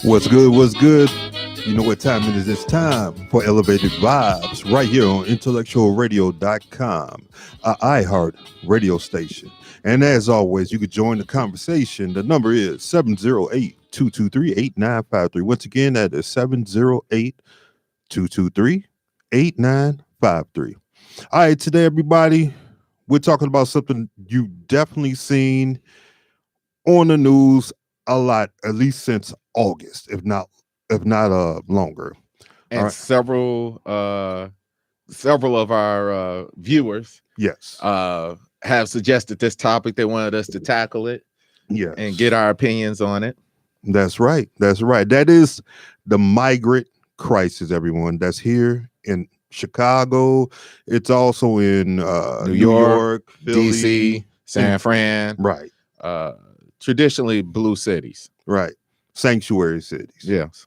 What's good? What's good? You know what time it is? It's time for Elevated Vibes right here on IntellectualRadio.com, a iHeart radio station. And as always, you could join the conversation. The number is 708-223-8953. Once again, that is 708-223-8953. All right, today, everybody, we're talking about something you've definitely seen on the news a lot, at least since August, if not longer. And right. several of our viewers Yes. have suggested this topic. They wanted us to tackle it, Yes, and get our opinions on it. That's right. That is the migrant crisis, everyone. That's here in Chicago. It's also in New York, Philly, DC, San Fran. Right. Traditionally blue cities. Right. Sanctuary cities. Yes.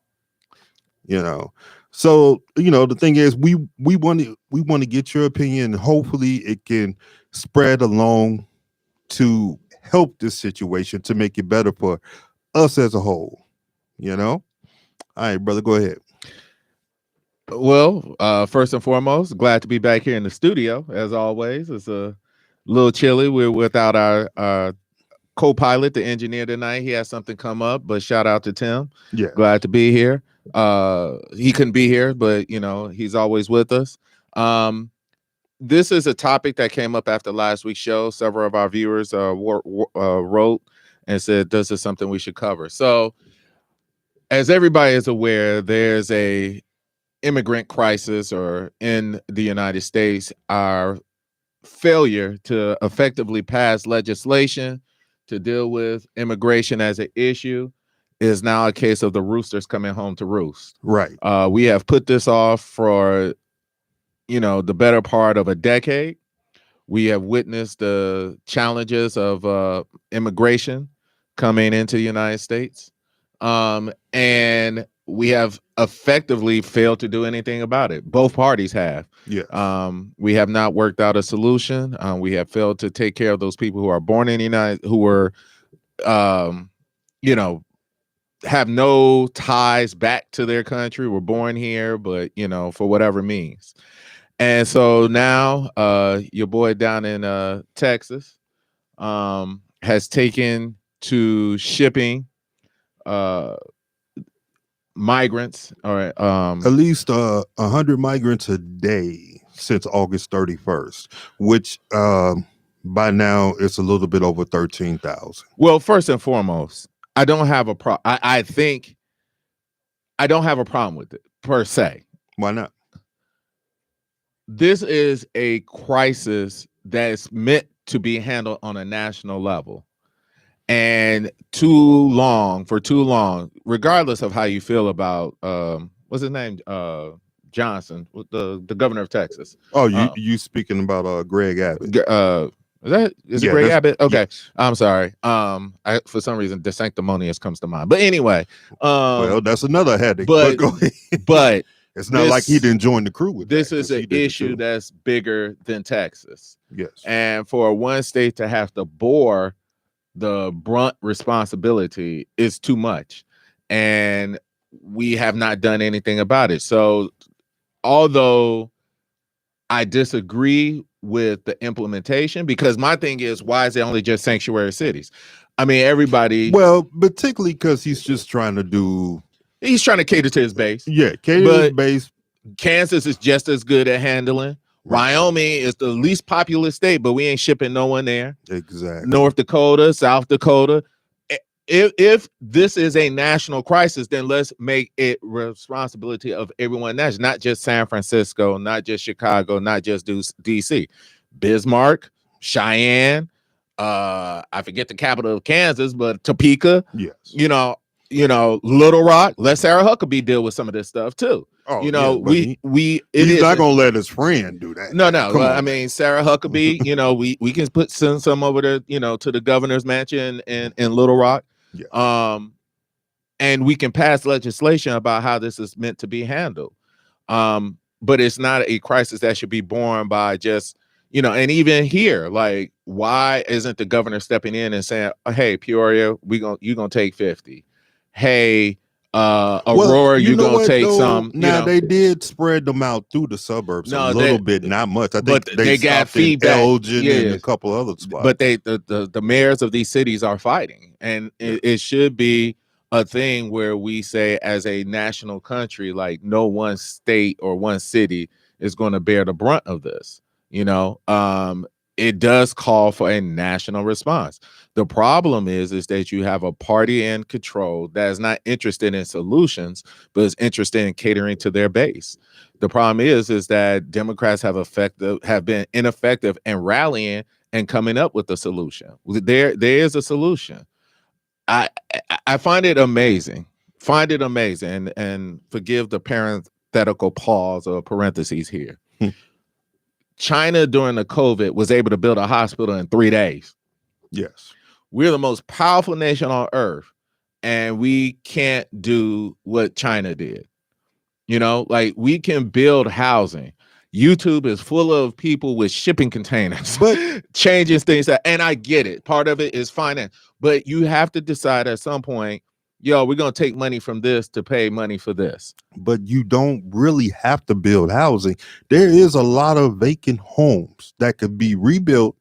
So the thing is, we want to get your opinion. Hopefully it can spread along to help this situation, to make it better for us as a whole. All right, brother, go ahead. Well, first and foremost, glad to be back here in the studio. As always, it's a little chilly. We're without our co-pilot, the engineer tonight. He has something come up, but shout out to Tim. Yeah, glad to be here. He couldn't be here, but he's always with us. This is a topic that came up after last week's show. Several of our viewers wrote and said, "This is something we should cover." So, as everybody is aware, there's a immigrant crisis, or in the United States, our failure to effectively pass legislation to deal with immigration as an issue is now a case of the roosters coming home to roost. right. We have put this off for, the better part of a decade. We have witnessed the challenges of immigration coming into the United States. And we have effectively failed to do anything about it. Both parties have. Yeah. We have not worked out a solution. We have failed to take care of those people who are born in the United, who were, have no ties back to their country, were born here, but, for whatever means. And so now your boy down in Texas has taken to shipping migrants, or at least 100 migrants a day since August 31st, which by now it's a little bit over 13,000. Well, first and foremost, I don't have a problem. I think I don't have a problem with it per se. Why not? This is a crisis that is meant to be handled on a national level. And for too long, regardless of how you feel about what's his name, Johnson, the governor of Texas. Oh, you speaking about Greg Abbott? Is it Greg Abbott? Okay, yes. I'm sorry. For some reason, DeSanctimonious comes to mind. But anyway, well, that's another headache. But go ahead. But it's not like he didn't join the crew with this. This is an issue that's bigger than Texas. Yes, and for one state to have to bore the brunt responsibility is too much, and we have not done anything about it. So, although I disagree with the implementation, because my thing is, why is it only just sanctuary cities? I mean, everybody. Well, particularly because he's trying to cater to his base. Yeah, cater to his base. Kansas is just as good at handling. Right. Wyoming is the least populous state, but we ain't shipping no one there. Exactly. North Dakota, South Dakota. If this is a national crisis, then let's make it responsibility of everyone. That's not just San Francisco, not just Chicago, not just DC. Bismarck, Cheyenne, I forget the capital of Kansas, but Topeka. Yes. Little Rock. Let Sarah Huckabee deal with some of this stuff too. Oh, he's not gonna let his friend do that. No. I mean, Sarah Huckabee. we can send some over there, to the governor's mansion in Little Rock. Yeah. And we can pass legislation about how this is meant to be handled. But it's not a crisis that should be borne by just, and even here, like, why isn't the governor stepping in and saying, "Hey, Peoria, you're gonna take 50. Hey, Aurora, you're gonna take some. Now they did spread them out through the suburbs a little bit, not much. I think they got feedback. Elgin and a couple other spots. But the mayors of these cities are fighting, and it should be a thing where we say, as a national country, like no one state or one city is going to bear the brunt of this. It does call for a national response. The problem is that you have a party in control that is not interested in solutions, but is interested in catering to their base. The problem is that Democrats have been ineffective in rallying and coming up with a solution. There is a solution. I find it amazing. And forgive the parenthetical pause or parentheses here. China during the COVID was able to build a hospital in 3 days. Yes. We're the most powerful nation on earth, and we can't do what China did. Like, we can build housing. YouTube is full of people with shipping containers, but changing things. And I get it. Part of it is finance, but you have to decide at some point, we're going to take money from this to pay money for this. But you don't really have to build housing. There is a lot of vacant homes that could be rebuilt,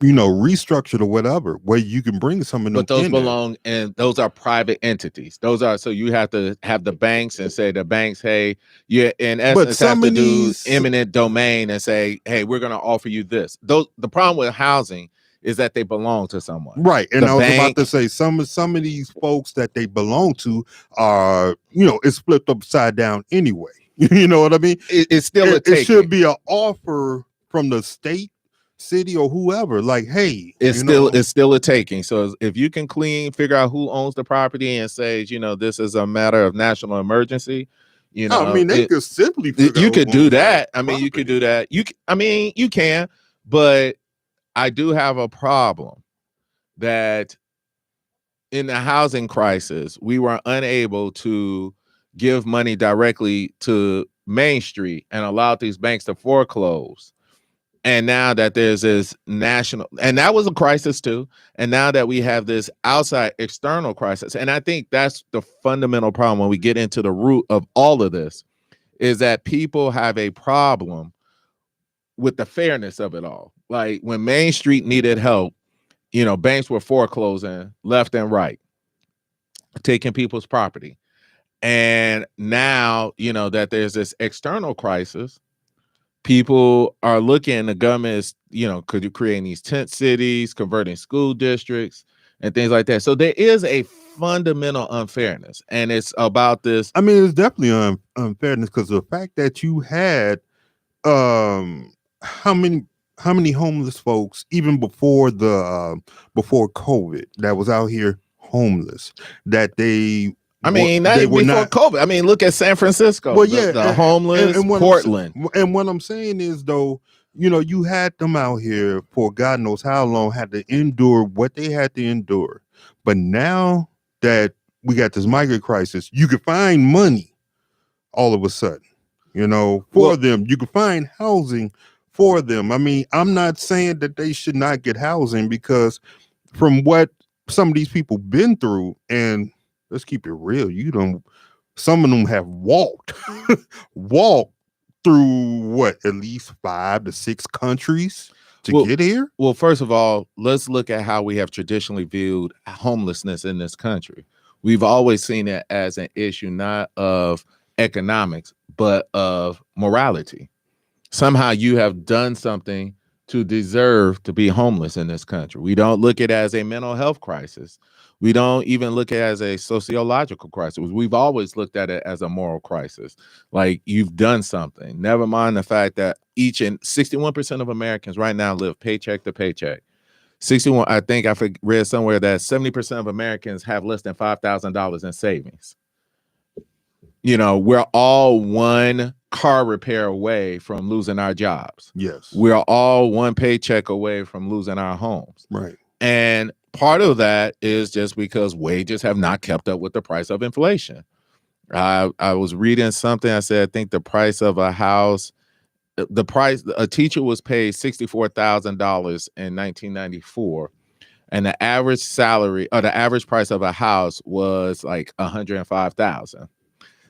restructured or whatever, where you can bring some of them. But those belong, and those are private entities. So you have to have the banks and say the banks, hey, you in essence have to do eminent domain and say, hey, we're going to offer you this. The problem with housing is that they belong to someone. Right. And I was about to say some of these folks that they belong to are, it's flipped upside down anyway. You know what I mean? It's still it should be an offer from the state, city, or whoever. Like, hey, it's still a taking. So if you can figure out who owns the property and say, this is a matter of national emergency. They could simply you could do that. You could do that. You can, but I do have a problem that in the housing crisis, we were unable to give money directly to Main Street and allowed these banks to foreclose. And now that there's this national, and that was a crisis too. And now that we have this outside external crisis, and I think that's the fundamental problem when we get into the root of all of this, is that people have a problem with the fairness of it all. Like when Main Street needed help, banks were foreclosing left and right, taking people's property. And now, that there's this external crisis, people are looking, the government is, could you create these tent cities, converting school districts and things like that. So there is a fundamental unfairness, and it's about this. It's definitely unfairness because the fact that you had how many homeless folks even before COVID that was out here homeless that they not even before COVID. Look at San Francisco. Well, the homeless, and Portland. And what I'm saying is, though, you had them out here for God knows how long, had to endure what they had to endure. But now that we got this migrant crisis, you can find money all of a sudden, for them. You can find housing for them. I'm not saying that they should not get housing, because from what some of these people been through, and let's keep it real, some of them have walked through at least 5 to 6 countries to get here. Well, first of all, let's look at how we have traditionally viewed homelessness in this country. We've always seen it as an issue not of economics, but of morality. Somehow you have done something to deserve to be homeless in this country. We don't look at it as a mental health crisis. We don't even look at it as a sociological crisis. We've always looked at it as a moral crisis. Like, you've done something. Never mind the fact that 61% of Americans right now live paycheck to paycheck. 61, I think I read somewhere that 70% of Americans have less than $5,000 in savings. We're all one car repair away from losing our jobs. Yes. We're all one paycheck away from losing our homes. Right. And part of that is just because wages have not kept up with the price of inflation. I was reading something. I said, I think the price of a house, a teacher was paid $64,000 in 1994. and the average salary or the average price of a house was like $105,000.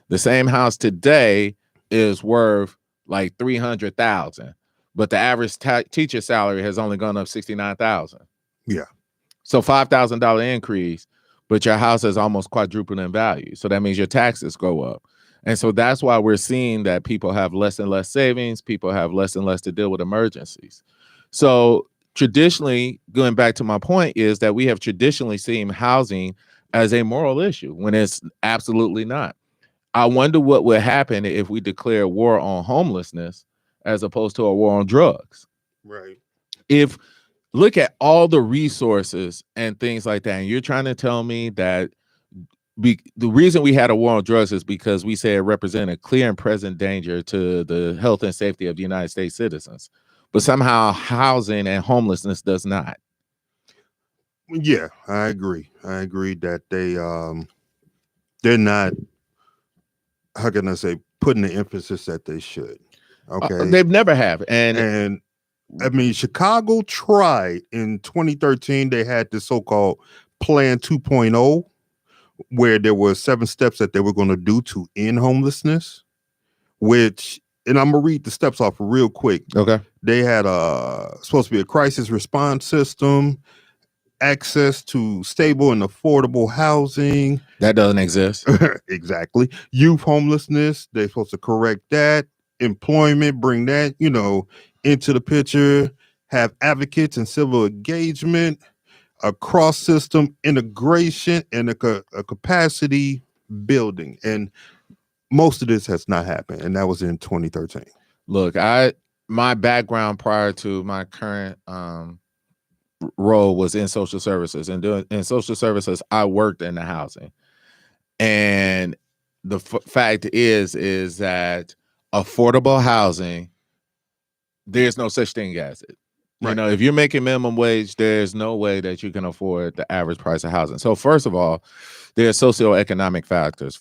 The same house today is worth like $300,000, but the average teacher salary has only gone up $69,000. Yeah. So $5,000 increase, but your house has almost quadrupled in value. So that means your taxes go up. And so that's why we're seeing that people have less and less savings. People have less and less to deal with emergencies. So traditionally, going back to my point, is that we have traditionally seen housing as a moral issue when it's absolutely not. I wonder what would happen if we declare war on homelessness as opposed to a war on drugs. Right. If look at all the resources and things like that, and you're trying to tell me that the reason we had a war on drugs is because we say it represented a clear and present danger to the health and safety of the United States citizens, but somehow housing and homelessness does not. Yeah, I agree that they're not, how can I say, putting the emphasis that they should. Okay. They've never have. And I mean, Chicago tried in 2013. They had the so-called Plan 2.0, where there were 7 steps that they were going to do to end homelessness, which, and I'm going to read the steps off real quick. Okay. They had supposed to be a crisis response system, access to stable and affordable housing. That doesn't exist. Exactly. Youth homelessness, they're supposed to correct that. Employment, bring that, into the picture. Have advocates and civil engagement, a cross-system integration, and a capacity building. And most of this has not happened, and that was in 2013. Look, my background prior to my current role was in social services, and in social services, I worked in the housing. And the fact is that affordable housing, there's no such thing as it. Right. If you're making minimum wage, there's no way that you can afford the average price of housing. So first of all, there are socioeconomic factors.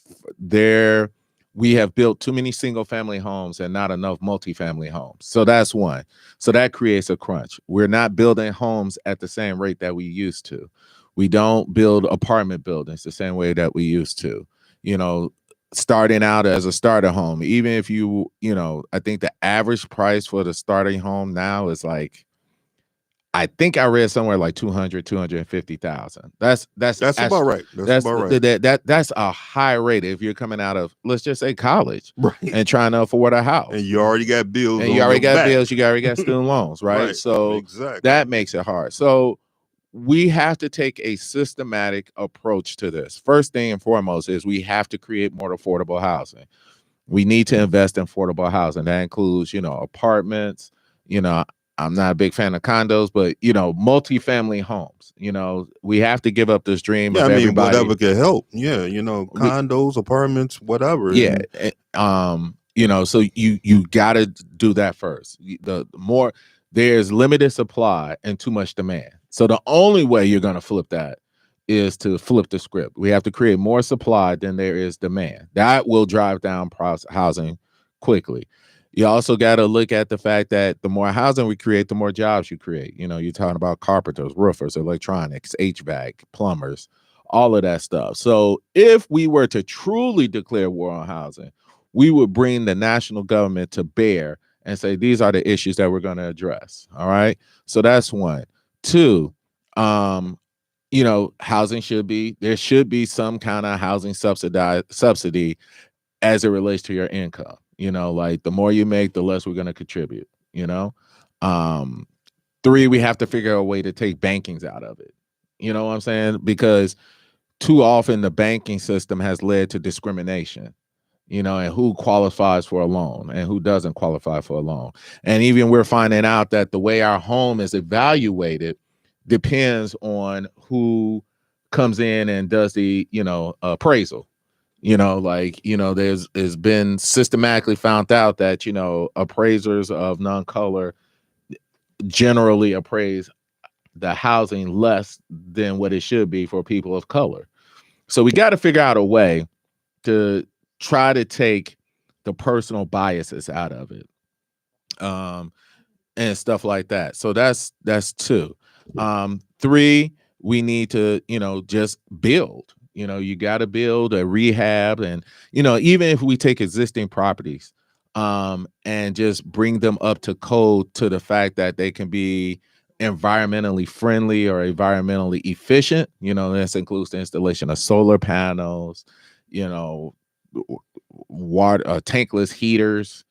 We have built too many single family homes and not enough multifamily homes. So that's one. So that creates a crunch. We're not building homes at the same rate that we used to. We don't build apartment buildings the same way that we used to. Starting out as a starter home, even if I think the average price for the starting home now is like, I think I read somewhere like 250,000. That's about right. That's about right. That's a high rate if you're coming out of, let's just say, college, right, and trying to afford a house. And you already got bills. And you already got bills. You already got student loans, right? So exactly. That makes it hard. So we have to take a systematic approach to this. First thing and foremost is we have to create more affordable housing. We need to invest in affordable housing. That includes, apartments, I'm not a big fan of condos, but multifamily homes. We have to give up this dream of everybody. Whatever can help. Yeah, condos, apartments, whatever. Yeah. So you got to do that first. The more there's limited supply and too much demand. So the only way you're going to flip that is to flip the script. We have to create more supply than there is demand. That will drive down housing quickly. You also got to look at the fact that the more housing we create, the more jobs you create. You're talking about carpenters, roofers, electronics, HVAC, plumbers, all of that stuff. So if we were to truly declare war on housing, we would bring the national government to bear and say, these are the issues that we're going to address. All right. So that's one. Two, housing there should be some kind of housing subsidy as it relates to your income. Like the more you make, the less we're going to contribute, 3, we have to figure out a way to take bankings out of it. You know what I'm saying? Because too often the banking system has led to discrimination, and who qualifies for a loan and who doesn't qualify for a loan. And even we're finding out that the way our home is evaluated depends on who comes in and does the, appraisal. There's been systematically found out that, appraisers of non-color generally appraise the housing less than what it should be for people of color. So we got to figure out a way to try to take the personal biases out of it, and stuff like that. So that's 2. 3, we need to, just build. You got to build a rehab, and even if we take existing properties and just bring them up to code to the fact that they can be environmentally friendly or environmentally efficient. This includes the installation of solar panels, water tankless heaters,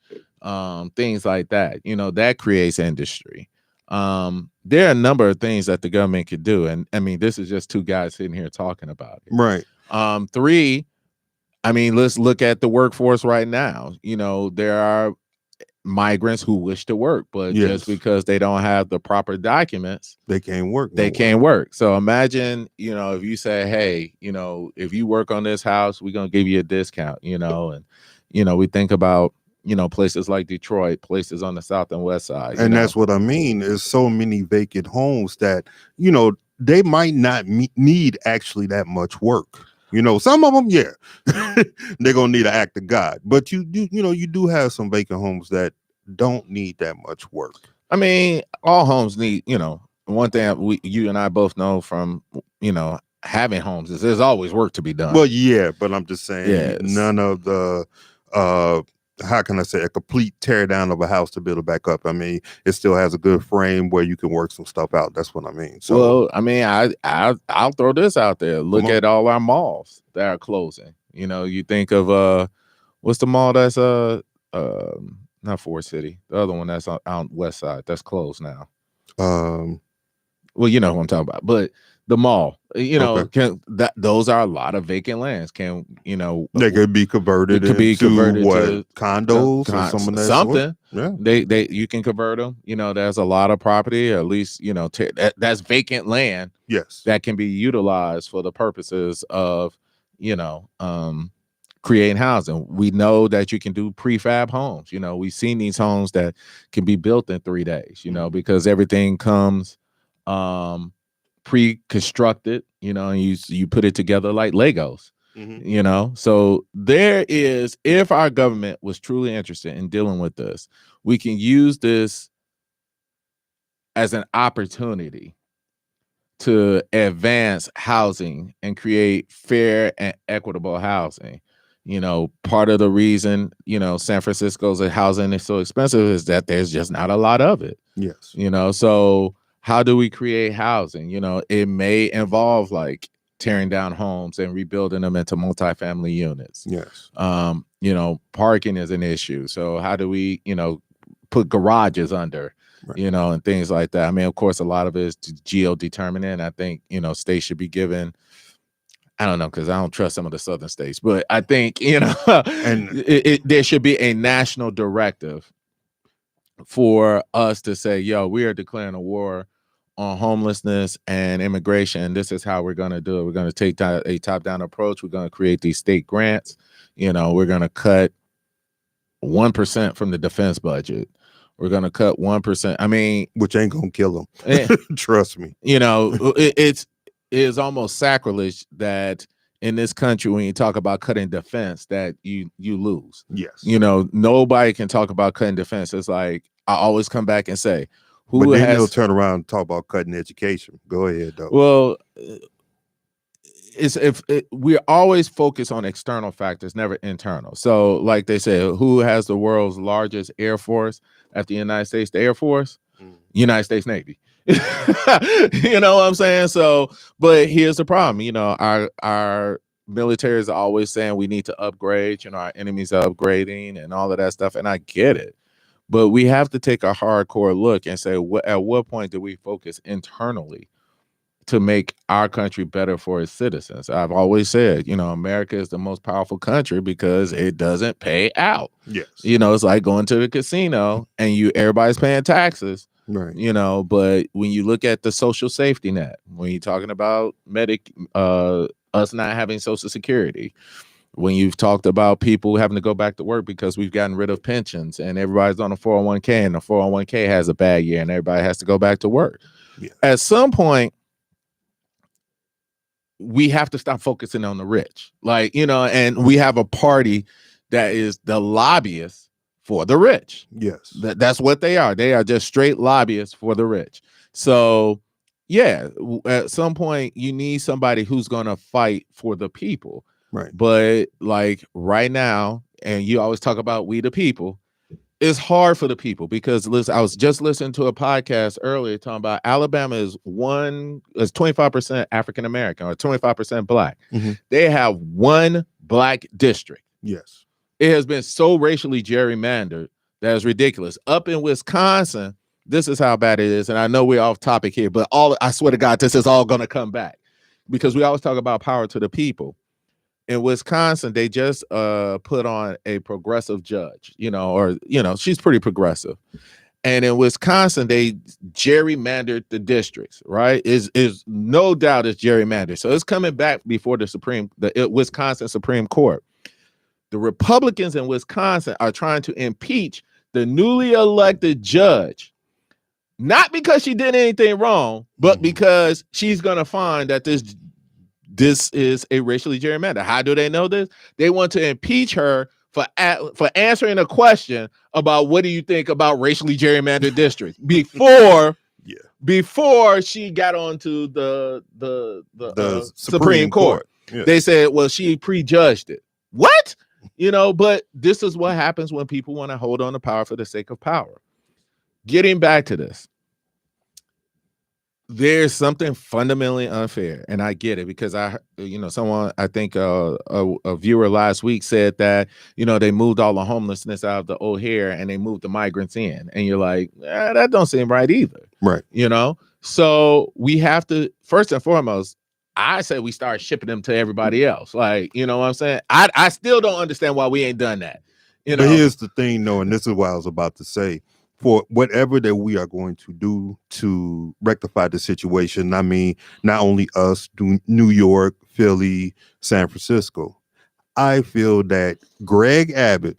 things like that. That creates industry. There are a number of things that the government could do, and I mean, this is just two guys sitting here talking about it. Right. Three, I mean, let's look at the workforce right now. There are migrants who wish to work, but just because they don't have the proper documents, they can't work. They can't work. So imagine, if you say, hey, if you work on this house, we're going to give you a discount, and, we think about, places like Detroit, places on the South and West side. And that's what I mean. There's so many vacant homes that, they might not need actually that much work. Some of them, yeah, they're gonna need an act of God. But you do have some vacant homes that don't need that much work. I mean, all homes need, one thing you and I both know from, having homes is there's always work to be done. Well, yeah, but I'm just saying none of the how can I say, a complete tear down of a house to build it back up. I mean, it still has a good frame where you can work some stuff out. That's what I mean. So, well, I mean, I'll throw this out there. Look at all our malls that are closing. You think of what's the mall that's not Forest City, the other one that's out west side that's closed now. Well, you know what I'm talking about, but the mall, those are a lot of vacant lands. They could be converted. To condos or some of that something. Sort? Yeah, you can convert them. There's a lot of property, at least that's vacant land. Yes, that can be utilized for the purposes of creating housing. We know that you can do prefab homes. We've seen these homes that can be built in 3 days. Because everything comes pre-constructed, and you put it together like Legos. So there is, if our government was truly interested in dealing with this, we can use this as an opportunity to advance housing and create fair and equitable housing. Part of the reason San Francisco's housing is so expensive is that there's just not a lot of it. Yes. So how do we create housing? It may involve like tearing down homes and rebuilding them into multifamily units. Yes. Parking is an issue. So how do we, put garages under, and things like that? I mean, of course, a lot of it is geo-determinant. I think, states should be given, I don't know, because I don't trust some of the southern states, but I think, and there should be a national directive for us to say, yo, we are declaring a war on homelessness and immigration. This is how we're going to do it. We're going to take a top-down approach. We're going to create these state grants. We're going to cut 1% from the defense budget. We're going to cut 1%. I mean, which ain't going to kill them. Trust me. It is almost sacrilege that in this country, when you talk about cutting defense, that you lose. Yes. Nobody can talk about cutting defense. It's like, I always come back and say, but then they'll turn around and talk about cutting education. Go ahead, though. Well, we're always focused on external factors, never internal. So, like they say, who has the world's largest air force after the United States? The Air Force, United States Navy. You know what I'm saying? So, but here's the problem. Our military is always saying we need to upgrade. Our enemies are upgrading and all of that stuff, and I get it. But we have to take a hardcore look and say, at what point do we focus internally to make our country better for its citizens? I've always said, America is the most powerful country because it doesn't pay out. Yes. It's like going to the casino and everybody's paying taxes. Right. But when you look at the social safety net, when you're talking about us not having Social Security, when you've talked about people having to go back to work because we've gotten rid of pensions and everybody's on a 401k and the 401k has a bad year and everybody has to go back to work. Yeah. At some point, we have to stop focusing on the rich. And we have a party that is the lobbyists for the rich. Yes. That's what they are. They are just straight lobbyists for the rich. So, at some point you need somebody who's going to fight for the people. Right. But like right now, and you always talk about we the people, it's hard for the people because listen, I was just listening to a podcast earlier talking about Alabama is 25% African American or 25% black. Mm-hmm. They have one black district. Yes. It has been so racially gerrymandered that is ridiculous. Up in Wisconsin, this is how bad it is. And I know we're off topic here, but I swear to God, this is all going to come back because we always talk about power to the people. In Wisconsin, they just put on a progressive judge, she's pretty progressive. And in Wisconsin, they gerrymandered the districts, right? Is no doubt it's gerrymandered. So it's coming back before the Wisconsin Supreme Court. The Republicans in Wisconsin are trying to impeach the newly elected judge, not because she did anything wrong, but because she's going to find that this is a racially gerrymandered. How do they know this? They want to impeach her for answering a question about what do you think about racially gerrymandered districts before she got onto the Supreme Court. Yeah. They said, well, she prejudged it. What? But this is what happens when people want to hold on to power for the sake of power. Getting back to this. There's something fundamentally unfair, and I get it because someone, I think a viewer last week said that, they moved all the homelessness out of the O'Hare and they moved the migrants in, and you're like, that don't seem right either. Right. So we have to, first and foremost, I say we start shipping them to everybody else. Like, you know what I'm saying? I still don't understand why we ain't done that. But here's the thing, though, and this is what I was about to say. For whatever that we are going to do to rectify the situation, I mean, not only us, New York, Philly, San Francisco, I feel that Greg Abbott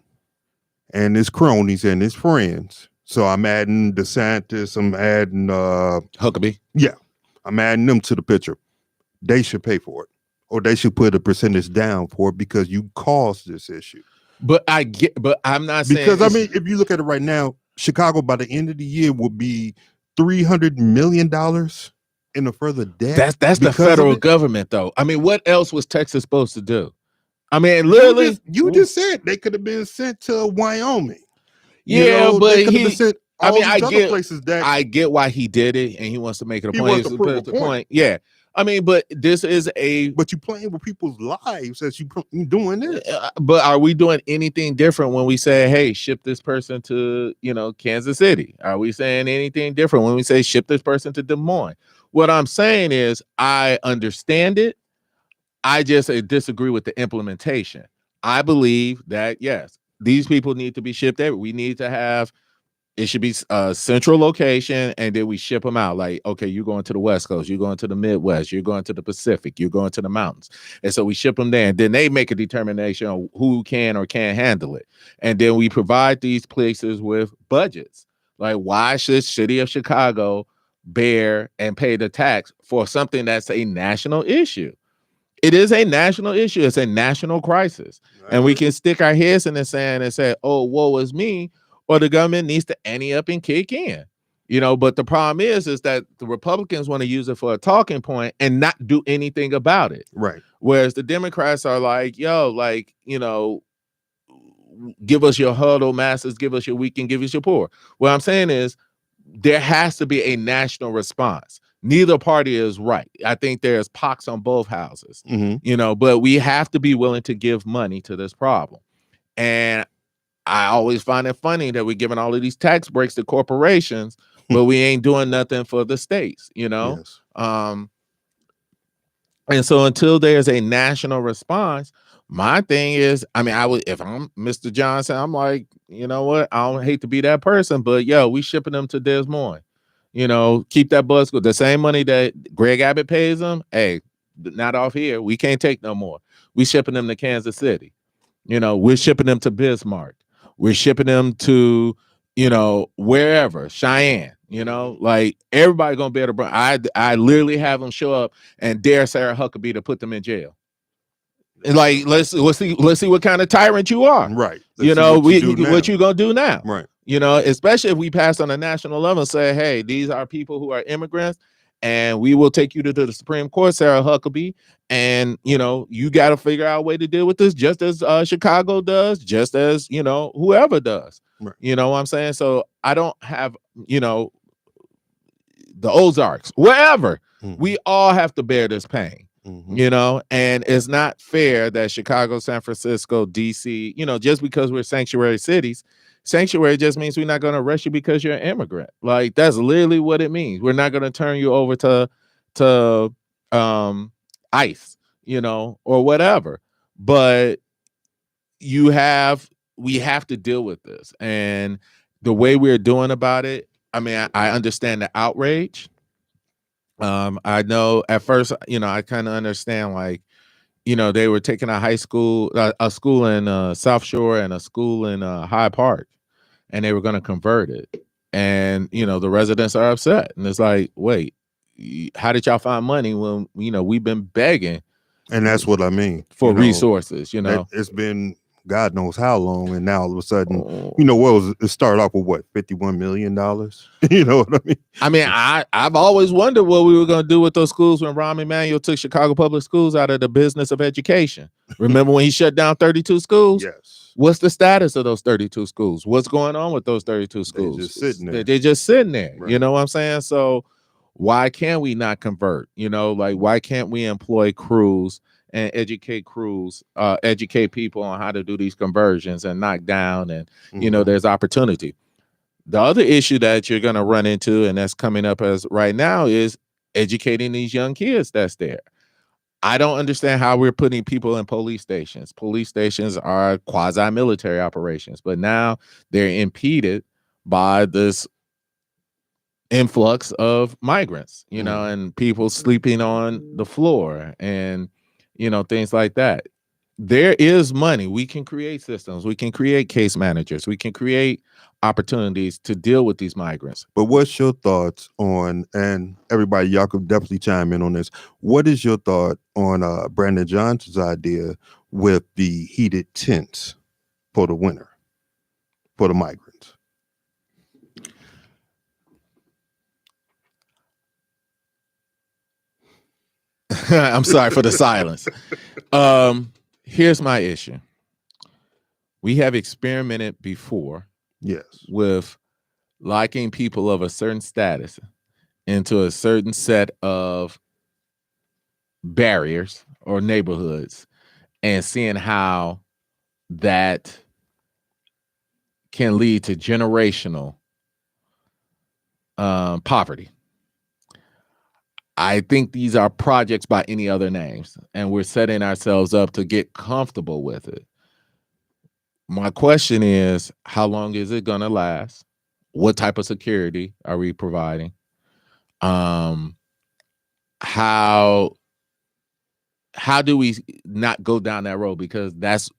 and his cronies and his friends, so I'm adding DeSantis, I'm adding Huckabee. Yeah, I'm adding them to the picture. They should pay for it, or they should put a percentage down for it because you caused this issue. But I'm not saying because, I mean, if you look at it right now, Chicago by the end of the year will be $300 million in a further debt. That's the federal government, though. I mean, what else was Texas supposed to do? I mean, literally, you just said they could have been sent to Wyoming. Yeah, but they could have been sent I get why he did it, and he wants to make it a point. Wants to prove a point. Yeah. I mean, but this is But you playing with people's lives as you doing this. But are we doing anything different when we say, hey, ship this person to, Kansas City? Are we saying anything different when we say ship this person to Des Moines? What I'm saying is I understand it. I just disagree with the implementation. I believe that, yes, these people need to be shipped there. We need to have, it should be a central location, and then we ship them out. Like, okay, you're going to the West Coast, you're going to the Midwest, you're going to the Pacific, you're going to the mountains. And so we ship them there, and then they make a determination on who can or can't handle it. And then we provide these places with budgets. Like, why should city of Chicago bear and pay the tax for something that's a national issue? It is a national issue. It's a national crisis. Right. And we can stick our heads in the sand and say, oh, woe is me. Or the government needs to ante up and kick in, but the problem is that the Republicans want to use it for a talking point and not do anything about it. Right. Whereas the Democrats are like, give us your huddle masses, give us your weak and give us your poor. What I'm saying is there has to be a national response. Neither party is right. I think there's pox on both houses, but we have to be willing to give money to this problem. And I always find it funny that we're giving all of these tax breaks to corporations, but we ain't doing nothing for the states, Yes. And so until there's a national response, my thing is, I mean, if I'm Mr. Johnson, I'm like, you know what? I don't hate to be that person, but we shipping them to Des Moines. Keep that bus go. The same money that Greg Abbott pays them, hey, not off here. We can't take no more. We shipping them to Kansas City. We're shipping them to Bismarck. We're shipping them to, wherever, Cheyenne, like everybody gonna be able to. I literally have them show up and dare Sarah Huckabee to put them in jail. And like, let's see what kind of tyrant you are. Right. What you gonna do now? Right. Especially if we pass on a national level and say, hey, these are people who are immigrants, and we will take you to the Supreme Court, Sarah Huckabee. And, you got to figure out a way to deal with this, just as Chicago does, just as, whoever does. Right. You know what I'm saying? So I don't have, the Ozarks, wherever. We all have to bear this pain, and it's not fair that Chicago, San Francisco, DC, just because we're sanctuary cities, sanctuary just means we're not going to arrest you because you're an immigrant. Like, that's literally what it means. We're not going to turn you over to ICE, or whatever. But we have to deal with this. And the way we're doing about it, I mean, I understand the outrage. I know at first, I kind of understand, like, they were taking a school in South Shore and a school in Hyde Park, and they were going to convert it. And, the residents are upset. And it's like, wait, how did y'all find money when, we've been begging? And that's what I mean. For resources, It's been God knows how long, and now all of a sudden, it started off with what, $51 million? You know what I mean? I mean, I've always wondered what we were going to do with those schools when Rahm Emanuel took Chicago Public Schools out of the business of education. Remember when he shut down 32 schools? Yes. What's the status of those 32 schools? What's going on with those 32 schools? They're just sitting there. They're just sitting there. Right. You know what I'm saying? So why can't we not convert? Why can't we employ crews and educate people on how to do these conversions and knock down, and there's opportunity. The other issue that you're going to run into, and that's coming up as right now, is educating these young kids that's there. I don't understand how we're putting people in police stations. Police stations are quasi-military operations, but now they're impeded by this influx of migrants, and people sleeping on the floor and things like that. There is money. We can create systems. We can create case managers. We can create opportunities to deal with these migrants. But what's your thoughts on, and everybody, y'all could definitely chime in on this. What is your thought on Brandon Johnson's idea with the heated tents for the winter, for the migrants? I'm sorry for the silence. Here's my issue. We have experimented before, yes, with locking people of a certain status into a certain set of barriers or neighborhoods, and seeing how that can lead to generational poverty. I think these are projects by any other names, and we're setting ourselves up to get comfortable with it. My question is, how long is it going to last? What type of security are we providing? How do we not go down that road? Because that's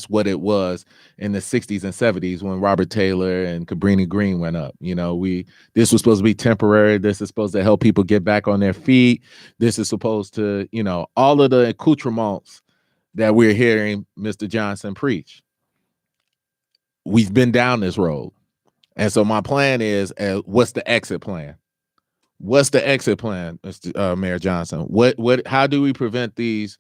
what it was in the 60s and 70s when Robert Taylor and Cabrini Green went up. This was supposed to be temporary. This is supposed to help people get back on their feet. This is supposed to, all of the accoutrements that we're hearing Mr. Johnson preach. We've been down this road. And so my plan is, what's the exit plan? What's the exit plan, Mr. Mayor Johnson? How do we prevent these?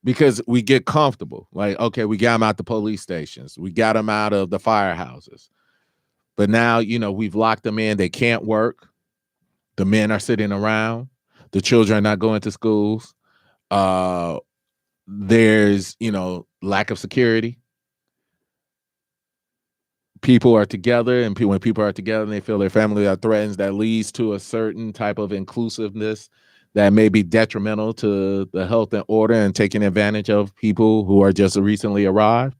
Because we get comfortable. Like, okay, we got them out the police stations. We got them out of the firehouses. But now, we've locked them in. They can't work. The men are sitting around. The children are not going to schools. There's, lack of security. People are together, and when people are together and they feel their family are threatened, that leads to a certain type of inclusiveness that may be detrimental to the health and order and taking advantage of people who are just recently arrived.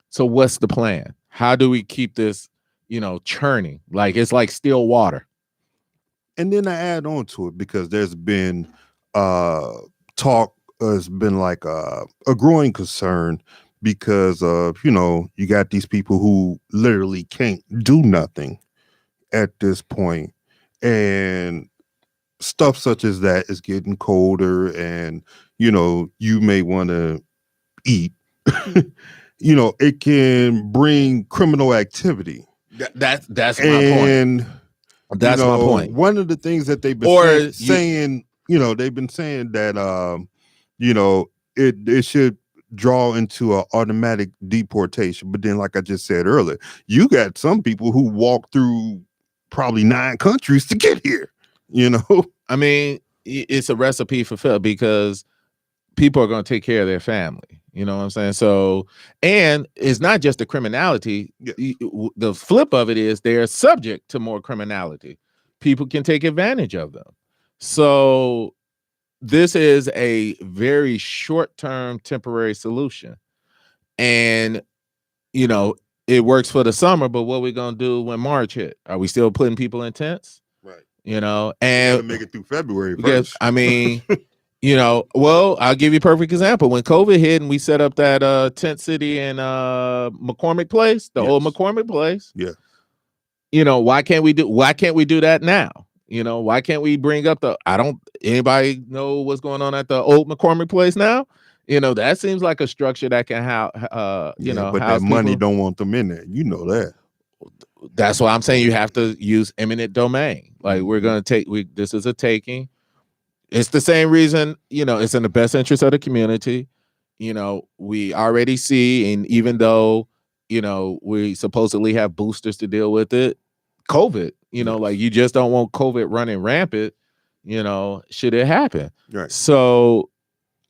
So what's the plan? How do we keep this, churning? Like, it's like still water. And then I add on to it, because there's been talk, has been like a growing concern, because of, you got these people who literally can't do nothing at this point, and stuff such as that is getting colder, and you may want to eat. It can bring criminal activity. That's my point. That's my point. One of the things that they've been saying, they've been saying that, it should draw into an automatic deportation. But then, like I just said earlier, you got some people who walk through probably 9 countries to get here. I mean, it's a recipe for failure because people are going to take care of their family. You know what I'm saying? So, and it's not just the criminality. Yeah. The flip of it is they're subject to more criminality. People can take advantage of them. So this is a very short-term temporary solution. And, it works for the summer, but what are we going to do when March hit? Are we still putting people in tents? Right. And make it through February first. I mean, well, I'll give you a perfect example. When COVID hit and we set up that tent city in McCormick Place, the old McCormick Place. Yeah. Why can't we do that now? Why can't we bring up anybody know what's going on at the old McCormick Place now? That seems like a structure that can but that money don't want them in there. You know that. That's why I'm saying you have to use eminent domain. Like we're going to this is a taking. It's the same reason, it's in the best interest of the community. We already see, and even though, we supposedly have boosters to deal with it, COVID, like you just don't want COVID running rampant, should it happen. Right. So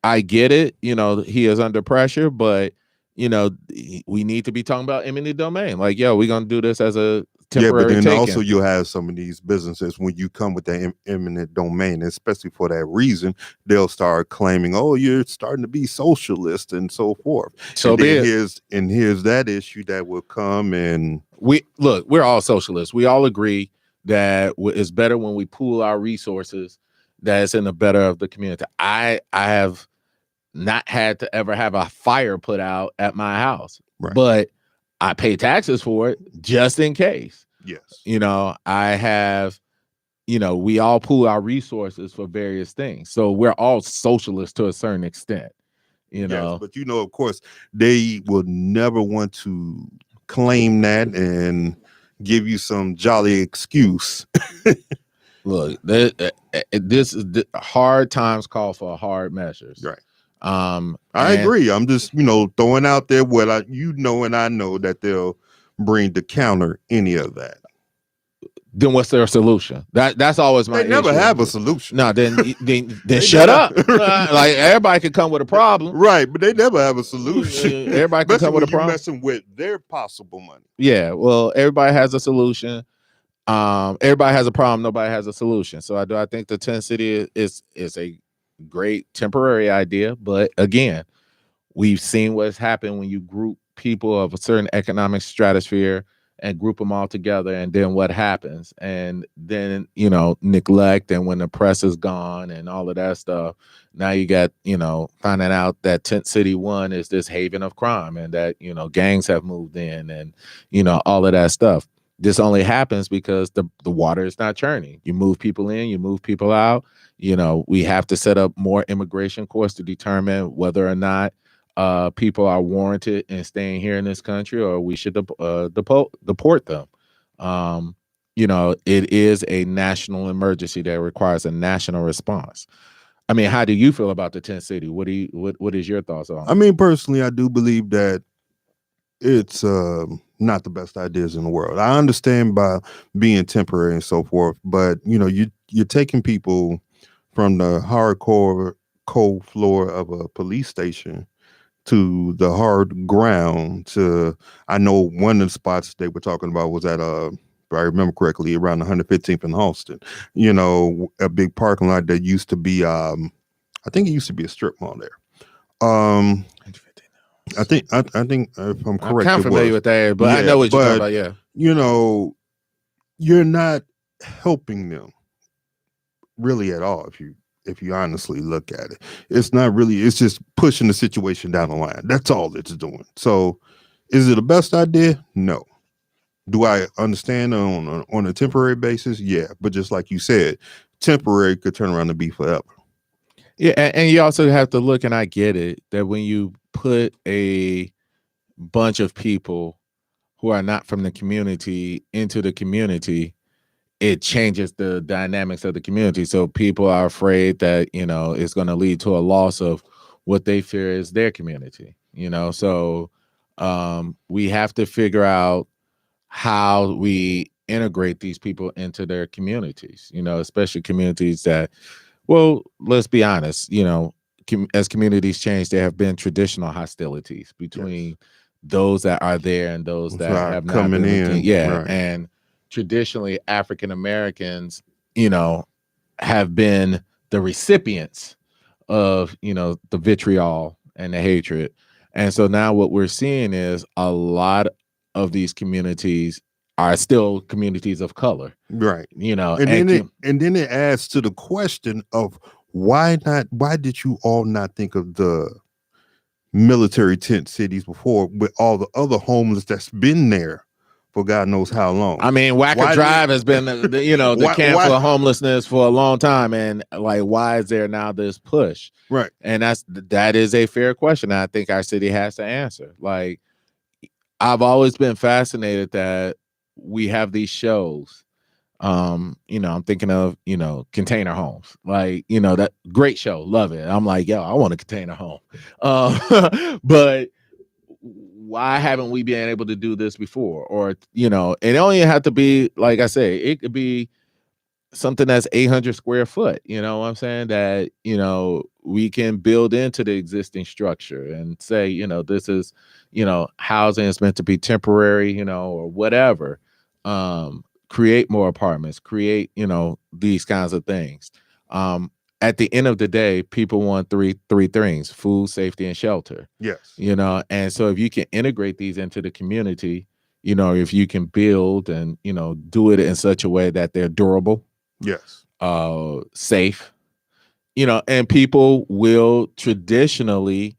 I get it, he is under pressure, but, we need to be talking about eminent domain. Like, we're going to do this as a temporary but then taking. also you'll have some of these businesses when you come with that eminent domain, especially for that reason, they'll start claiming, oh, you're starting to be socialist and so forth. So here's that issue that will come, and we're all socialists. We all agree that it's better when we pool our resources. That's in the better of the community. I have not had to ever have a fire put out at my house, right. But I pay taxes for it just in case. Yes. I have, we all pool our resources for various things. So we're all socialists to a certain extent, Yes, but of course, they will never want to claim that and give you some jolly excuse. Look, this is hard times call for hard measures. Right. I agree. I'm just, throwing out there what and I know that they'll bring to counter any of that. Then what's their solution? That's always my issue. They never have a solution. No, then shut up. Like everybody can come with a problem. Right, but they never have a solution. Everybody can come with a problem. Messing with their possible money. Yeah, well, everybody has a solution. Everybody has a problem. Nobody has a solution. So I think the tent city is a great temporary idea, but again, we've seen what's happened when you group people of a certain economic stratosphere and group them all together, and then what happens, and then neglect, and when the press is gone and all of that stuff, now you got finding out that Tent City 1 is this haven of crime, and that gangs have moved in, and all of that stuff. This only happens because the water is not churning. You move people in, you move people out. We have to set up more immigration courts to determine whether or not people are warranted in staying here in this country, or we should deport them. It is a national emergency that requires a national response. I mean, how do you feel about the tent city? What is your thoughts on it? I mean, personally, I do believe that it's not the best ideas in the world. I understand by being temporary and so forth, but you're taking people from the hardcore cold floor of a police station to the hard ground. I know one of the spots they were talking about was at if I remember correctly, around 115th and Halston. A big parking lot that used to be I think it used to be a strip mall there. I think if I'm correct, I'm kind of familiar with that, but I know what you're talking about. Yeah, you're not helping them really at all if you honestly look at it. It's not really. It's just pushing the situation down the line. That's all it's doing. So, is it the best idea? No. Do I understand on a temporary basis? Yeah, but just like you said, temporary could turn around and be forever. Yeah, and you also have to look, and I get it, that when you put a bunch of people who are not from the community into the community, it changes the dynamics of the community. So people are afraid that, it's going to lead to a loss of what they fear is their community, So we have to figure out how we integrate these people into their communities, especially communities that, well, let's be honest, as communities change, there have been traditional hostilities between those that are there and those that have not coming been in. Right. And traditionally African Americans, have been the recipients of, the vitriol and the hatred. And so now what we're seeing is a lot of these communities are still communities of color. Right. And then it adds to the question of why did you all not think of the military tent cities before with all the other homeless that's been there for God knows how long? I mean, Wacker Drive has been the camp for homelessness for a long time, and like, why is there now this push? Right. And that is a fair question. I think our city has to answer. Like, I've always been fascinated that we have these shows. I'm thinking of, container homes, like, that great show. Love it. I'm like, yo, I want a container home. But why haven't we been able to do this before? Or, it only have to be, like I say, it could be something that's 800 square foot, what I'm saying, that, we can build into the existing structure and say, this is, housing is meant to be temporary, or whatever. Create more apartments, create, these kinds of things. At the end of the day, people want three things: food, safety, and shelter. Yes. And so if you can integrate these into the community, if you can build and, do it in such a way that they're durable. Yes. Safe, and people will traditionally,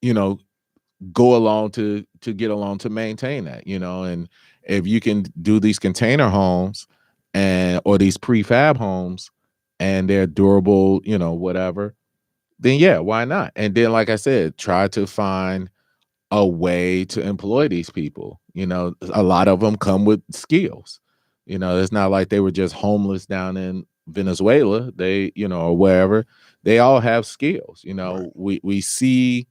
go along to get along to maintain that, and if you can do these container homes or these prefab homes and they're durable, whatever, then yeah, why not? And then, like I said, try to find a way to employ these people. A lot of them come with skills. It's not like they were just homeless down in Venezuela, they, or wherever. They all have skills. Right. We see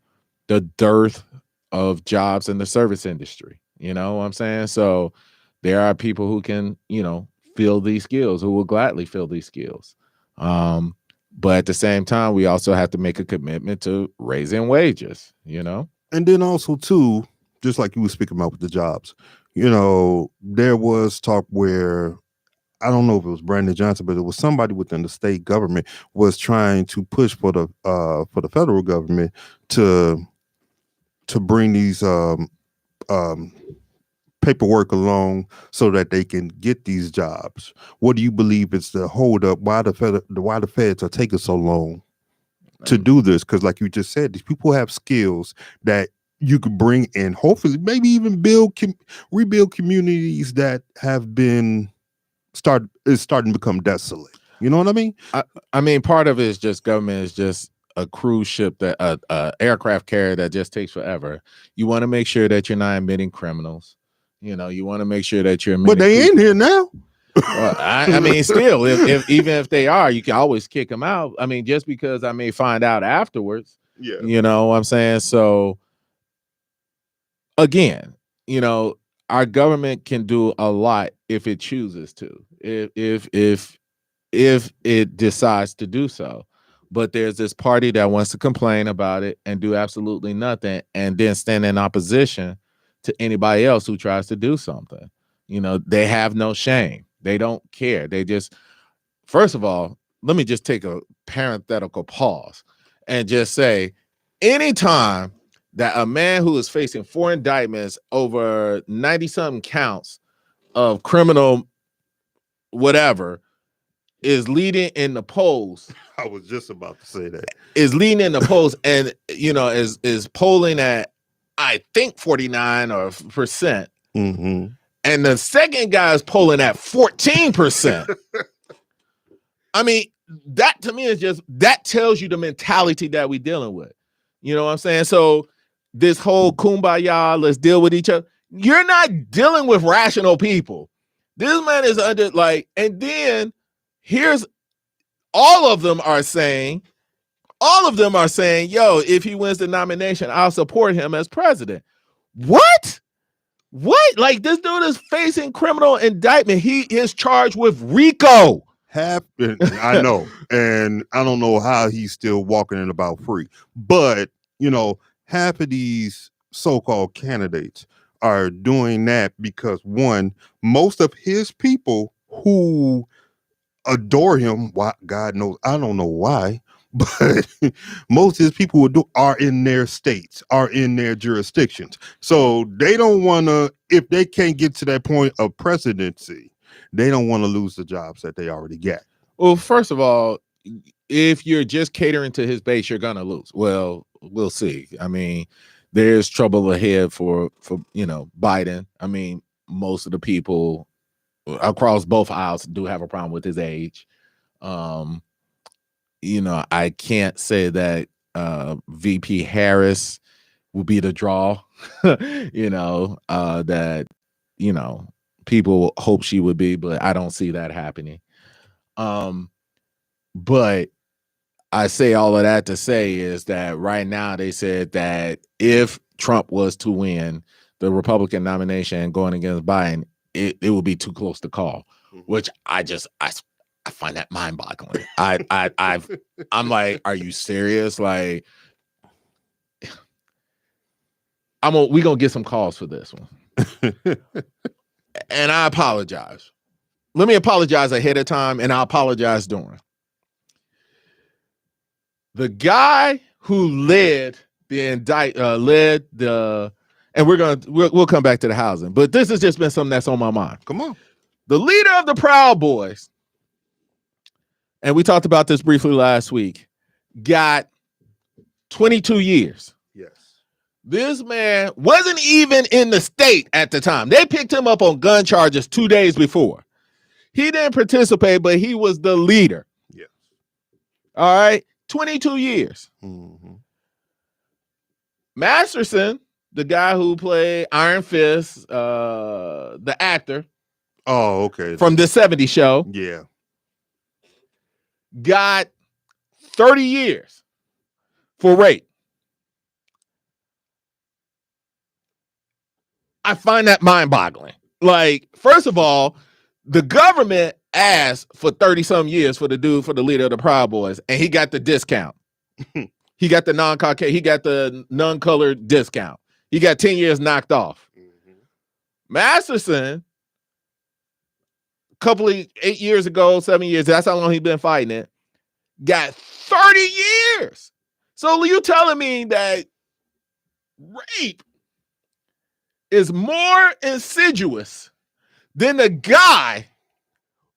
the dearth of jobs in the service industry. You know what I'm saying? So there are people who can, fill these skills, who will gladly fill these skills. But at the same time, we also have to make a commitment to raising wages, And then also too, just like you were speaking about with the jobs, there was talk where, I don't know if it was Brandon Johnson, but it was somebody within the state government was trying to push for the federal government to bring these paperwork along so that they can get these jobs. What do you believe is the holdup? Why the feds are taking so long to do this? Because like you just said, these people have skills that you could bring in, hopefully maybe even rebuild communities that have been starting to become desolate. You know what I mean? I mean, part of it is just government is just a cruise ship, that a aircraft carrier that just takes forever. You want to make sure that you're not admitting criminals. You want to make sure that you're. But they in here now. Well, I mean, still, if even if they are, you can always kick them out. I mean, just because I may find out afterwards. Yeah. You know what I'm saying? So again, our government can do a lot if it chooses to. If it decides to do so. But there's this party that wants to complain about it and do absolutely nothing, and then stand in opposition to anybody else who tries to do something. They have no shame. They don't care. They just, first of all, let me just take a parenthetical pause and just say, anytime that a man who is facing 4 indictments over 90-something counts of criminal whatever is leading in the polls. I was just about to say that. Is leading in the polls and, is polling at, I think, 49% Mm-hmm. And the second guy is polling at 14%. I mean, that to me is just, that tells you the mentality that we're dealing with. You know what I'm saying? So this whole kumbaya, let's deal with each other. You're not dealing with rational people. This man is under and then here's all of them are saying, yo, if he wins the nomination, I'll support him as president. What? Like, this dude is facing criminal indictment. He is charged with RICO. I know. And I don't know how he's still walking in about free. But, half of these so-called candidates are doing that because, one, most of his people who adore him, why, God knows, I don't know why, but most of his people are in their states, are in their jurisdictions. So they don't want to, if they can't get to that point of presidency, they don't want to lose the jobs that they already got. Well, first of all, if you're just catering to his base, you're going to lose. Well, we'll see. I mean, there's trouble ahead for Biden. I mean, most of the people across both aisles do have a problem with his age. I can't say that VP Harris will be the draw, that, people hope she would be, but I don't see that happening. But I say all of that to say is that right now they said that if Trump was to win the Republican nomination going against Biden, it would be too close to call, which I find that mind-boggling. I'm like, are you serious? Like, we gonna get some calls for this one. And I apologize. Let me apologize ahead of time, and I apologize during. The guy who led the and we'll come back to the housing, but this has just been something that's on my mind. Come on. The leader of the Proud Boys, and we talked about this briefly last week, got 22 years. Yes. This man wasn't even in the state at the time. They picked him up on gun charges 2 days before. He didn't participate, but he was the leader. Yes. All right. 22 years. Mm-hmm. Masterson, the guy who played Iron Fist, the actor. Oh, okay. From the 70s show. Yeah. Got 30 years for rape. I find that mind-boggling. Like, first of all, the government asked for 30-some years for the leader of the Proud Boys, and he got the discount. He got the non-colored discount. He got 10 years knocked off. Mm-hmm. Masterson, a 8 years ago, 7 years, that's how long he's been fighting it, got 30 years. So you telling me that rape is more insidious than the guy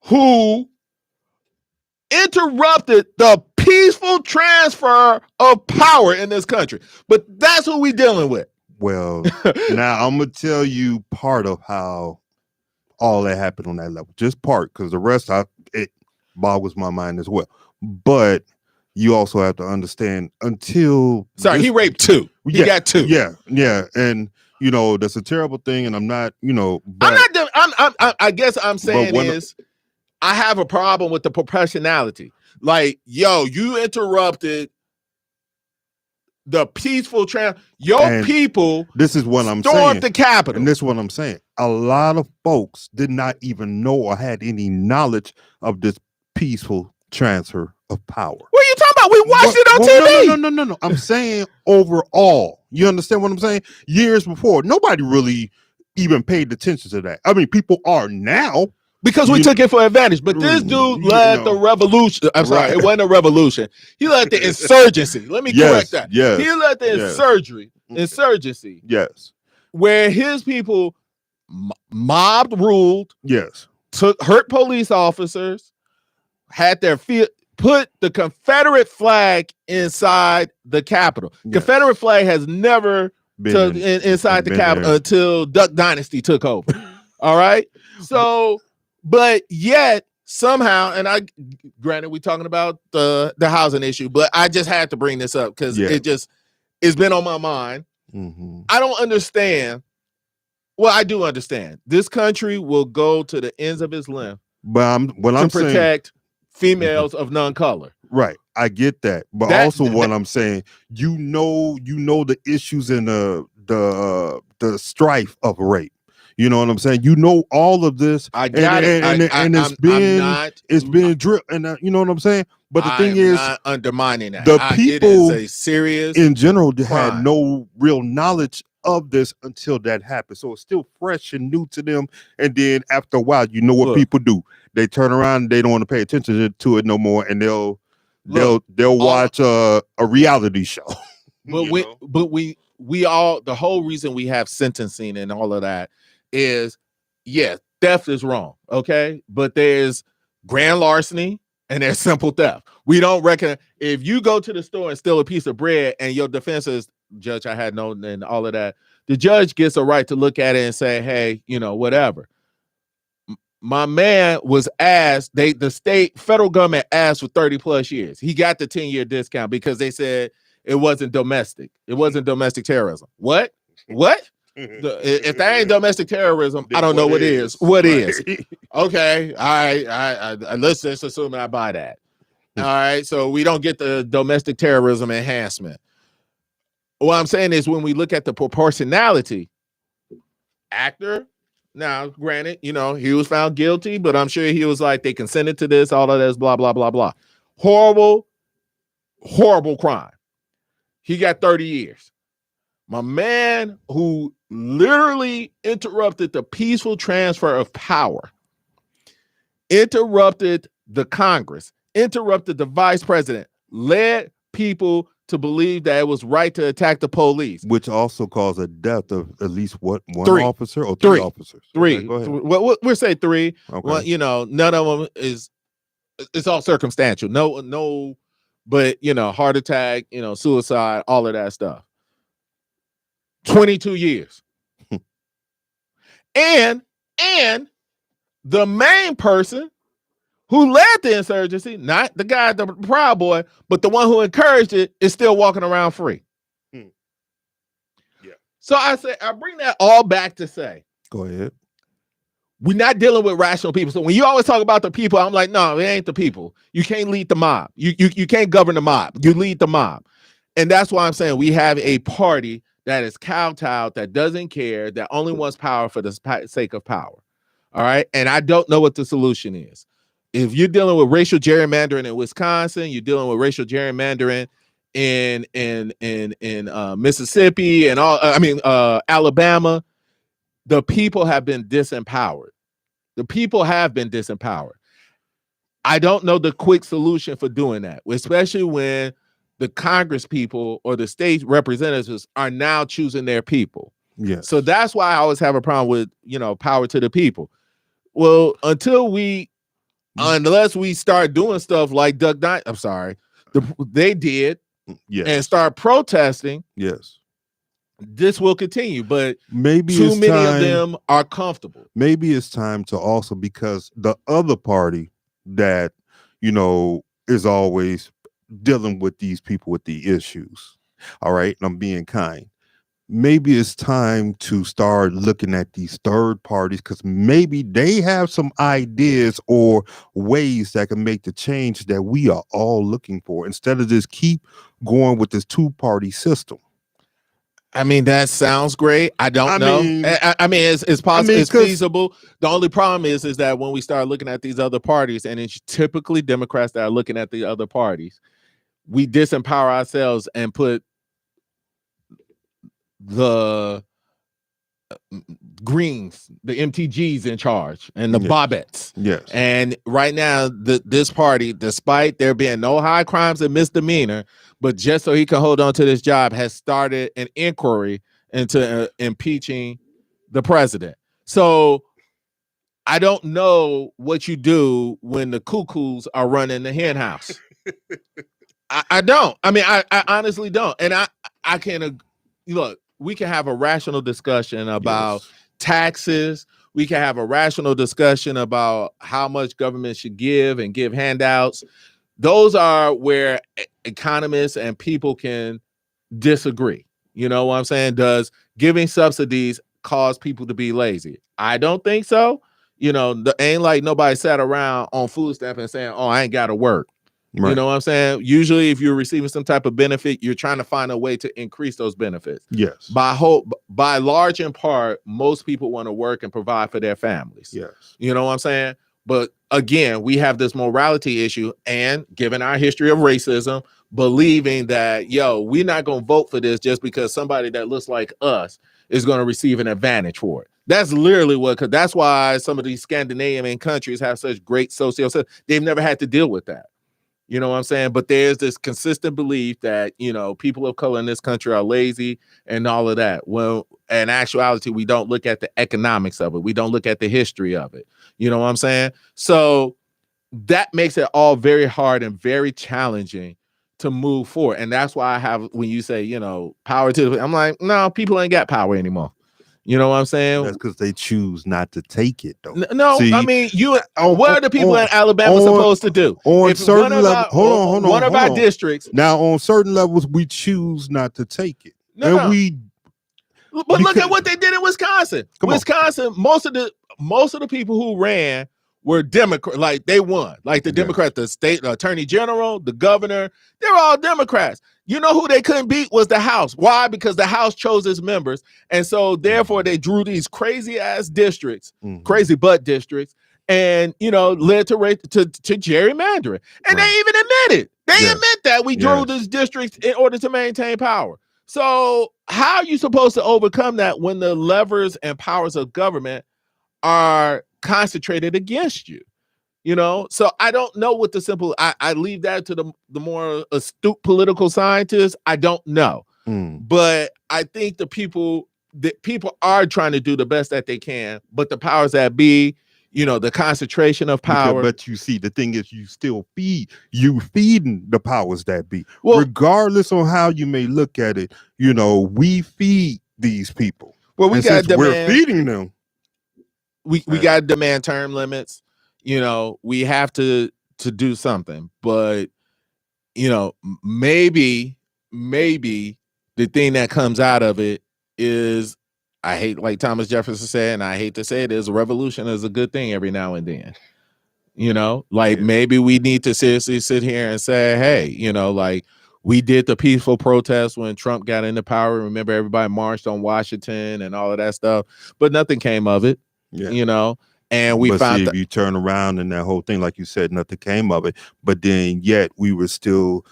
who interrupted the peaceful transfer of power in this country? But that's who we dealing with. Well, now I'm going to tell you part of how all that happened on that level. Just part, because the rest, it boggles my mind as well. But you also have to understand until... Sorry, he raped 2. He got 2. Yeah. And, that's a terrible thing. And I'm not, but, I guess I'm saying is... I have a problem with the proportionality. Like, yo, you interrupted the peaceful people. This is what I'm saying. Stormed the Capitol. And this is what I'm saying. A lot of folks did not even know or had any knowledge of this peaceful transfer of power. What are you talking about? We watched it on TV. No. I'm saying overall. You understand what I'm saying? Years before, nobody really even paid attention to that. I mean, people are now. Because we took it for advantage. But this dude led the revolution. I'm sorry, it wasn't a revolution. He led the insurgency. Let me correct that. Yes, he led the insurgency. Yes. Where his people mobbed, ruled. Yes. Hurt police officers, had their put the Confederate flag inside the Capitol. Yes. Confederate flag has never been inside the Capitol until Duck Dynasty took over. All right? So... But yet somehow, and granted, we're talking about the housing issue, but I just had to bring this up because it's been on my mind. Mm-hmm. I don't understand Well, I do understand. This country will go to the ends of its length But I'm saying, protect females of non-color. right, I get that. But also what I'm saying, you know the issues and the strife of rape. You know what I'm saying? You know all of this. I got it. And it's been drilled. And you know what I'm saying? But the thing is, not undermining that. The people it is a serious in general had crime. no real knowledge of this until that happened. So it's still fresh and new to them. And then after a while, you know what people do? They turn around and they don't want to pay attention to it no more, and they'll watch a reality show. But we all, the whole reason we have sentencing and all of that is, yes, theft is wrong, okay? But there's grand larceny and there's simple theft. We don't reckon if you go to the store and steal a piece of bread and your defense is, Judge, I had no, and all of that, the judge gets a right to look at it and say, hey, whatever. My man was asked, the federal government asked for 30 plus years. He got the 10-year discount because they said it wasn't domestic. It wasn't domestic terrorism. What? If that ain't domestic terrorism, I don't know what is. What is? Okay. All right. Let's just assume I buy that. All right. So we don't get the domestic terrorism enhancement. What I'm saying is when we look at the proportionality, actor, now granted, he was found guilty, but I'm sure he was like, they consented to this, all of this, blah, blah, blah, blah. Horrible, horrible crime. He got 30 years. My man who literally interrupted the peaceful transfer of power, interrupted the Congress, interrupted the vice president, led people to believe that it was right to attack the police. Which also caused a death of at least one officer or three officers? Three. Okay, go ahead. Well, we'll say three. Okay. Well, none of them it's all circumstantial. No, but heart attack, suicide, all of that stuff. 22 years. and the main person who led the insurgency, not the guy, the Proud Boy, but the one who encouraged it, is still walking around free. Yeah. So I bring that all back to say, go ahead. We're not dealing with rational people. So when you always talk about the people, I'm like, no, it ain't the people. You can't lead the mob. You can't govern the mob. You lead the mob. And that's why I'm saying we have a party that is kowtowed, that doesn't care, that only wants power for the sake of power. All right. And I don't know what the solution is. If you're dealing with racial gerrymandering in Wisconsin, you're dealing with racial gerrymandering in Mississippi and Alabama, the people have been disempowered. The people have been disempowered. I don't know the quick solution for doing that, especially when the Congress people or the state representatives are now choosing their people. Yeah. So that's why I always have a problem with, power to the people. Well, unless we start doing stuff like they did, yes, and start protesting, yes, this will continue. But maybe too many of them are comfortable. Maybe it's time to also, because the other party that is always dealing with these people with the issues, all right, and I'm being kind, maybe it's time to start looking at these third parties, because maybe they have some ideas or ways that can make the change that we are all looking for, instead of just keep going with this two-party system. I mean, that sounds great. I don't know. It's possible. It's feasible. The only problem is that when we start looking at these other parties, and it's typically Democrats that are looking at the other parties, we disempower ourselves and put the Greens, the MTGs in charge, and the Bobettes. Yes. And right now, this party, despite there being no high crimes and misdemeanor, but just so he can hold on to this job, has started an inquiry into impeaching the president. So I don't know what you do when the cuckoos are running the hen house. I don't. I mean, I honestly don't. And I can look. We can have a rational discussion about taxes. We can have a rational discussion about how much government should give and give handouts. Those are where economists and people can disagree. You know what I'm saying? Does giving subsidies cause people to be lazy? I don't think so. Ain't like nobody sat around on food stamp and saying, "Oh, I ain't got to work." Right. You know what I'm saying? Usually, if you're receiving some type of benefit, you're trying to find a way to increase those benefits. Yes. By large in part, most people want to work and provide for their families. Yes. You know what I'm saying? But again, we have this morality issue, and given our history of racism, believing that, we're not going to vote for this just because somebody that looks like us is going to receive an advantage for it. That's literally because that's why some of these Scandinavian countries have such great they've never had to deal with that. You know what I'm saying? But there's this consistent belief that, people of color in this country are lazy and all of that. Well, in actuality, we don't look at the economics of it. We don't look at the history of it. You know what I'm saying? So that makes it all very hard and very challenging to move forward. And that's why when you say, power to the, I'm like, no, people ain't got power anymore. You know what I'm saying? That's because they choose not to take it, though. No, See, I mean, what are the people in Alabama supposed to do? On certain levels, hold on. One of our districts. Now, on certain levels, we choose not to take it. But look at what they did in Wisconsin. Most of the people who ran were Democrats. Like, they won. Like, the Democrat, the state attorney general, the governor, they were all Democrats. You know who they couldn't beat was the House. Why? Because the House chose its members. And so therefore they drew these crazy ass districts, crazy butt districts, and led to gerrymandering. And they even admitted. They admit that we drew these districts in order to maintain power. So how are you supposed to overcome that when the levers and powers of government are concentrated against you? So I don't know what the simple. I leave that to the more astute political scientists. I don't know, but I think the people are trying to do the best that they can. But the powers that be, the concentration of power. But you see, the thing is, you still feeding the powers that be, regardless on how you may look at it. We feed these people. Well, we're feeding them. We got to demand term limits. We have to do something, but maybe the thing that comes out of it is, I hate, like Thomas Jefferson said, and I hate to say it, is a revolution is a good thing every now and then. Maybe we need to seriously sit here and say, hey, like we did the peaceful protest when Trump got into power. Remember, everybody marched on Washington and all of that stuff, but nothing came of it. And we found if you turn around and that whole thing, like you said, nothing came of it. But then yet we were still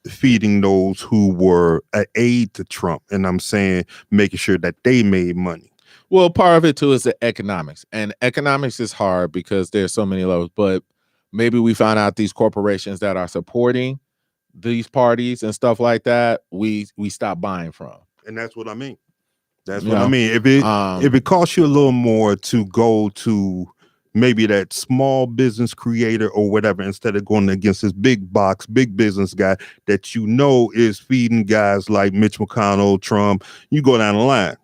feeding those who were an aid to Trump. And I'm saying making sure that they made money. Well, part of it too is the economics. And economics is hard because there's so many levels. But maybe we found out these corporations that are supporting these parties and stuff like that, we stop buying from. And that's what I mean. That's what I mean. If it costs you a little more to go to maybe that small business creator or whatever, instead of going against this big business guy that is feeding guys like Mitch McConnell, Trump, you go down the line.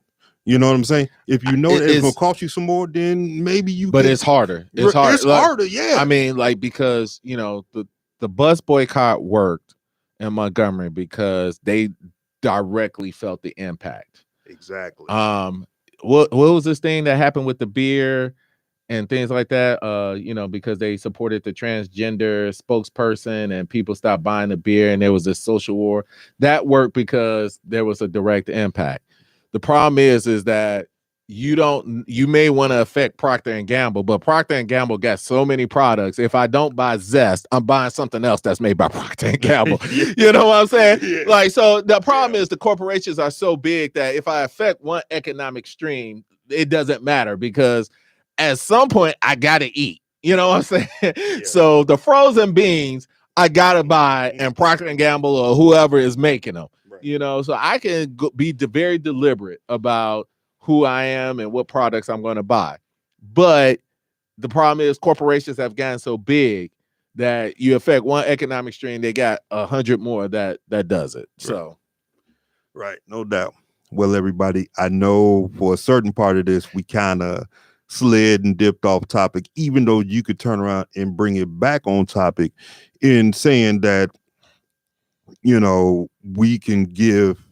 You know what I'm saying? If you know it's going to cost you some more, then maybe you. But it's harder. It's harder. It's harder. Yeah. I mean, because the bus boycott worked in Montgomery because they directly felt the impact. Exactly. What was this thing that happened with the beer and things like that? Because they supported the transgender spokesperson and people stopped buying the beer and there was this social war. That worked because there was a direct impact. The problem is that you may want to affect Procter & Gamble, but Procter & Gamble got so many products. If I don't buy Zest, I'm buying something else that's made by Procter & Gamble. You know what I'm saying? Yeah. So the problem is the corporations are so big that if I affect one economic stream, it doesn't matter because at some point I got to eat. You know what I'm saying? Yeah. So the frozen beans I got to buy and Procter & Gamble or whoever is making them. Right. So I can be very deliberate about who I am and what products I'm going to buy. But the problem is corporations have gotten so big that you affect one economic stream, they got 100 more that does it. So, right, no doubt. Well, everybody, I know for a certain part of this, we kind of slid and dipped off topic, even though you could turn around and bring it back on topic in saying that, we can give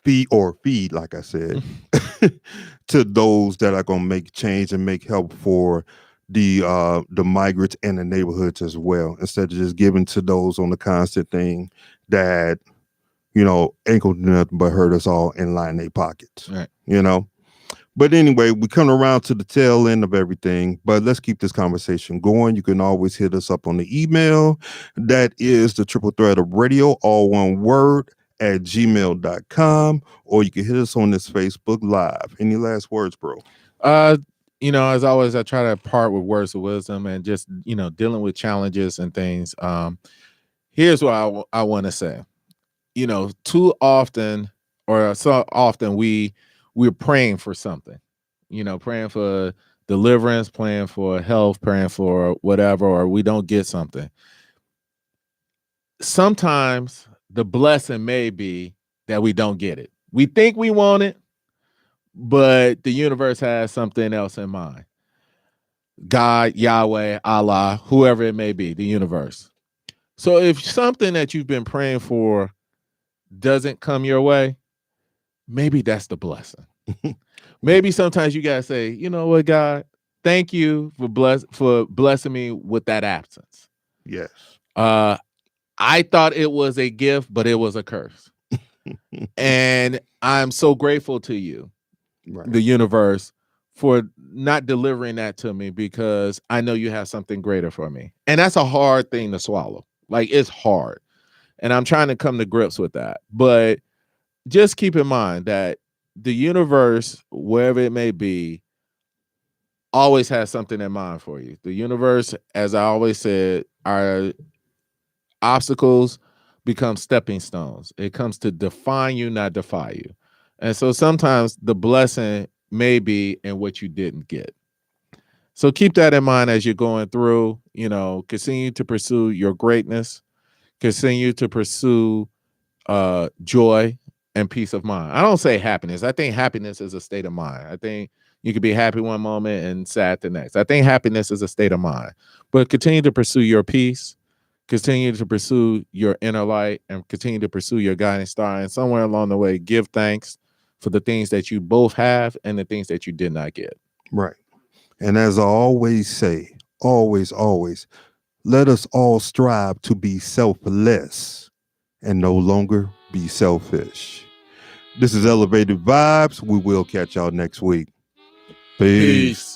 feed, like I said, to those that are going to make change and make help for the migrants and the neighborhoods as well, instead of just giving to those on the constant thing that, you know, ain't gonna do nothing but hurt us all and line their pockets. Right. You know. But anyway, we come around to the tail end of everything, but let's keep this conversation going. You can always hit us up on the email. That is the triple threat of radio, all one word, at gmail.com, or you can hit us on this Facebook Live. Any last words, bro? You know, as always, I try to part with words of wisdom and just, you know, dealing with challenges and things. Here's what I want to say. You know, too often, or so often, we're praying for something, you know, praying for deliverance, praying for health, praying for whatever, or we don't get something. Sometimes the blessing may be that we don't get it. We think we want it, but the universe has something else in mind. God, Yahweh, Allah, whoever it may be, the universe. So if something that you've been praying for doesn't come your way, maybe that's the blessing. Maybe sometimes you gotta say, you know what, God, thank you for blessing me with that absence. Yes. I thought it was a gift, but it was a curse. And I'm so grateful to you, right, the universe, for not delivering that to me, because I know you have something greater for me. And that's a hard thing to swallow. Like, it's hard. And I'm trying to come to grips with that. But just keep in mind that the universe, wherever it may be, always has something in mind for you. The universe, as I always said, our obstacles become stepping stones. It comes to define you, not defy you. And so sometimes the blessing may be in what you didn't get. So keep that in mind as you're going through, you know, continue to pursue your greatness, continue to pursue joy and peace of mind. I don't say happiness. I think happiness is a state of mind. I think you could be happy one moment and sad the next. I think happiness is a state of mind. But continue to pursue your peace, continue to pursue your inner light, and continue to pursue your guiding star. And somewhere along the way, give thanks for the things that you both have and the things that you did not get. Right. And as I always say, always, let us all strive to be selfless and no longer be selfish. This is Elevated Vibes. We will catch y'all next week. Peace.